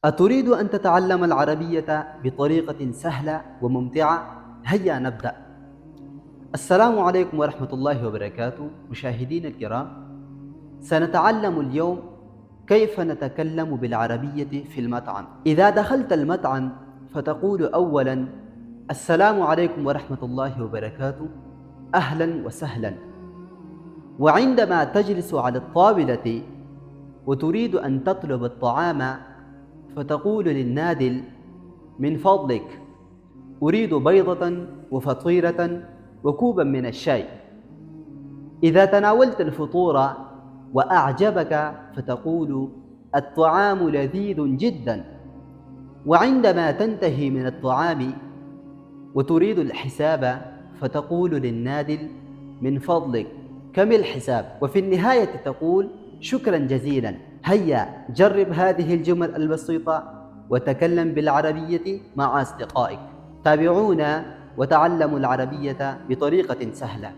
أتريد أن تتعلم العربية بطريقة سهلة وممتعة؟ هيا نبدأ. السلام عليكم ورحمة الله وبركاته مشاهدينا الكرام. سنتعلم اليوم كيف نتكلم بالعربية في المطعم. إذا دخلت المطعم فتقول أولا السلام عليكم ورحمة الله وبركاته، أهلا وسهلا. وعندما تجلس على الطاولة وتريد أن تطلب الطعام فتقول للنادل من فضلك أريد بيضة وفطيرة وكوبا من الشاي. إذا تناولت الفطور وأعجبك فتقول الطعام لذيذ جدا. وعندما تنتهي من الطعام وتريد الحساب فتقول للنادل من فضلك كم الحساب. وفي النهاية تقول شكرا جزيلا. هيا جرب هذه الجمل البسيطة وتكلم بالعربية مع أصدقائك. تابعونا وتعلموا العربية بطريقة سهلة.